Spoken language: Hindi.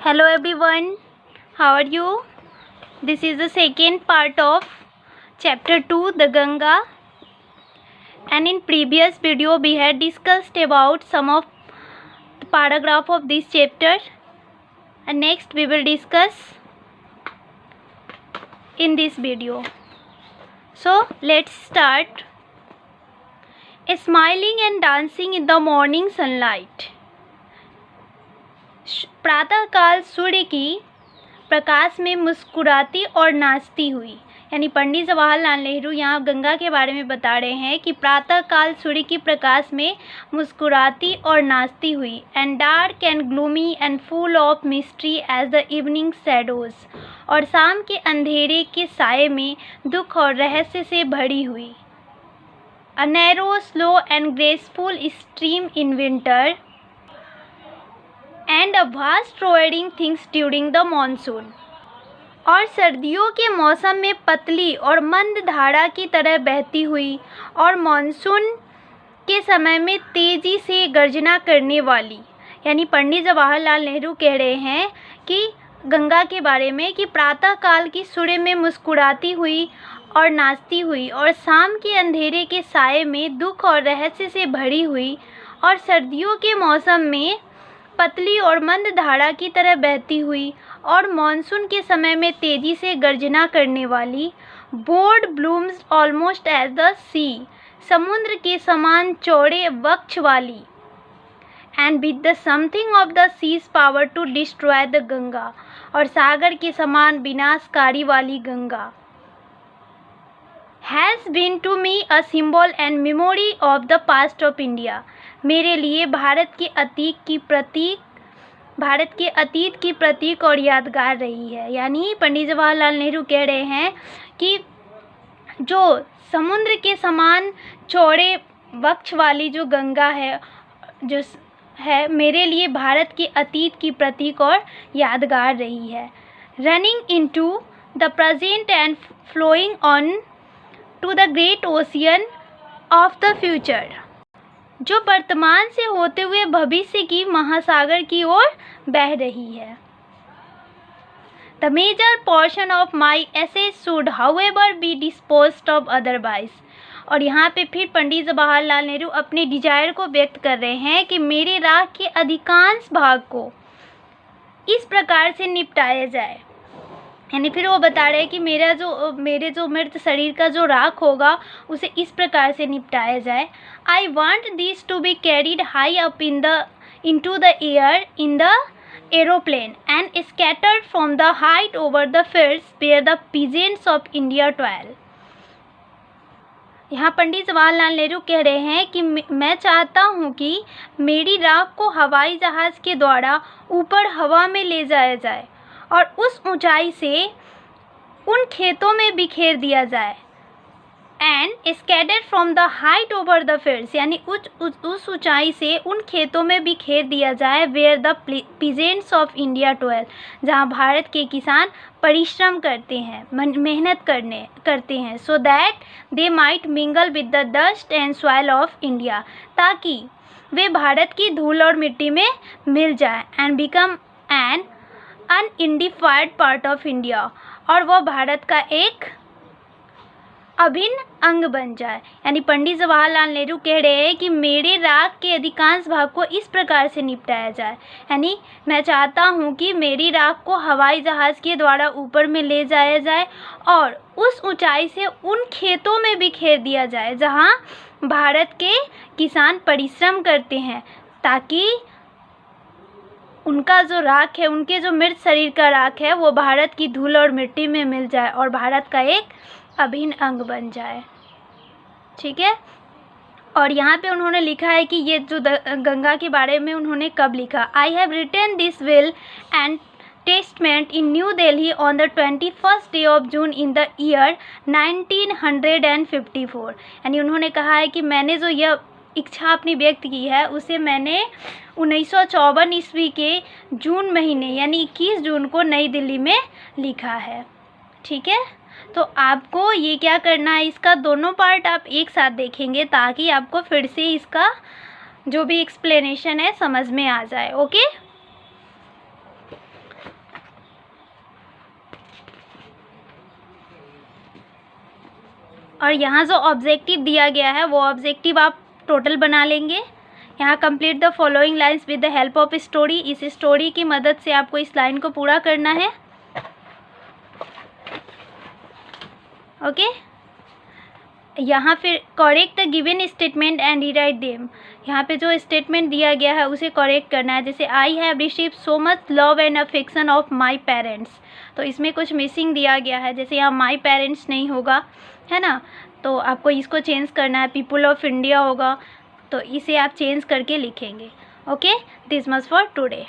Hello everyone, how are you? This is the second part of chapter 2, the Ganga. And in previous video we had discussed about some of the paragraph of this chapter. And next we will discuss in this video. So let's start. Smiling and dancing in the morning sunlight. प्रातःकाल सूर्य की प्रकाश में मुस्कुराती और नाचती हुई, यानी पंडित जवाहरलाल नेहरू यहाँ गंगा के बारे में बता रहे हैं कि प्रातःकाल सूर्य की प्रकाश में मुस्कुराती और नाचती हुई, and dark and gloomy and full of mystery as the evening shadows, और शाम के अंधेरे के साये में दुख और रहस्य से भरी हुई. A narrow slow and graceful stream in winter and a vast roaring things during the monsoon, और सर्दियों के मौसम में पतली और मंद धारा की तरह बहती हुई और मॉनसून के समय में तेज़ी से गर्जना करने वाली. यानी पंडित जवाहरलाल नेहरू कह रहे हैं कि गंगा के बारे में कि प्रातःकाल की सूर्य में मुस्कुराती हुई और नाचती हुई और शाम के अंधेरे के साये में दुख और रहस्य से भरी हुई और सर्दियों के मौसम में पतली और मंद धारा की तरह बहती हुई और मॉनसून के समय में तेज़ी से गर्जना करने वाली. Broad blooms almost as the sea, समुद्र के समान चौड़े वक्ष वाली. And with the something of the sea's power to destroy the Ganga, और सागर के समान विनाशकारी वाली गंगा. Has been to me a symbol and memory of the past of India, मेरे लिए भारत के अतीत की प्रतीक और यादगार रही है. यानी पंडित जवाहरलाल नेहरू कह रहे हैं कि जो समुद्र के समान चौड़े वक्ष वाली जो गंगा है, जो है मेरे लिए भारत के अतीत की प्रतीक और यादगार रही है. Running into the present and flowing on to the great ocean of the future, जो वर्तमान से होते हुए भविष्य की महासागर की ओर बह रही है. The major portion of my essays should however be disposed of otherwise, और यहाँ पे फिर पंडित जवाहरलाल नेहरू अपने डिजायर को व्यक्त कर रहे हैं कि मेरे राख के अधिकांश भाग को इस प्रकार से निपटाया जाए. यानी फिर वो बता रहे हैं कि मेरे जो मृत शरीर का जो राख होगा उसे इस प्रकार से निपटाया जाए. I want this to be carried high up into the air in the aeroplane and scattered from the height over the fields where the peasants of India toil. यहाँ पंडित जवाहरलाल नेहरू कह रहे हैं कि मैं चाहता हूँ कि मेरी राख को हवाई जहाज़ के द्वारा ऊपर हवा में ले जाया जाए और उस ऊंचाई से उन खेतों में बिखेर दिया जाए. And scattered from the height over the fields, यानी उस ऊंचाई से उन खेतों में बिखेर दिया जाए. Where the peasants of India toil, जहाँ भारत के किसान परिश्रम करते हैं, मेहनत करते हैं. So that they might mingle with the dust and soil of India, ताकि वे भारत की धूल और मिट्टी में मिल जाए. And become an unidentified part of India, और वह भारत का एक अभिन्न अंग बन जाए. यानी पंडित जवाहरलाल नेहरू कह रहे हैं कि मेरे राख के अधिकांश भाग को इस प्रकार से निपटाया जाए. यानी मैं चाहता हूँ कि मेरी राख को हवाई जहाज़ के द्वारा ऊपर में ले जाया जाए और उस ऊंचाई से उन खेतों में बिखेर दिया जाए जहाँ भारत के किसान परिश्रम करते हैं, ताकि उनका जो राख है, उनके जो मृत शरीर का राख है, वो भारत की धूल और मिट्टी में मिल जाए और भारत का एक अभिन्न अंग बन जाए. ठीक है. और यहाँ पे उन्होंने लिखा है कि ये जो गंगा के बारे में उन्होंने कब लिखा. I have written this will and testament in New Delhi on the 21st day of June in the year 1954. यानी उन्होंने कहा है कि मैंने जो यह इच्छा अपनी व्यक्त की है उसे मैंने 1954 ईस्वी के जून महीने यानी 21 जून को नई दिल्ली में लिखा है. ठीक है. तो आपको ये क्या करना है, इसका दोनों पार्ट आप एक साथ देखेंगे ताकि आपको फिर से इसका जो भी एक्सप्लेनेशन है समझ में आ जाए. ओके. और यहाँ जो ऑब्जेक्टिव दिया गया है वो ऑब्जेक्टिव आप टोटल बना लेंगे। यहाँ complete the following lines with the help of story, इस स्टोरी की मदद से आपको इस लाइन को पूरा करना है। ओके, यहाँ फिर correct the given statement and rewrite them, यहाँ पे जो स्टेटमेंट दिया गया है उसे करेक्ट करना है। जैसे I have received so much love and affection of my parents, तो इसमें कुछ मिसिंग दिया गया है, जैसे यहाँ माई पेरेंट्स नहीं होगा, है ना, तो आपको इसको चेंज करना है, पीपल ऑफ इंडिया होगा, तो इसे आप चेंज करके लिखेंगे। Okay, this much for today.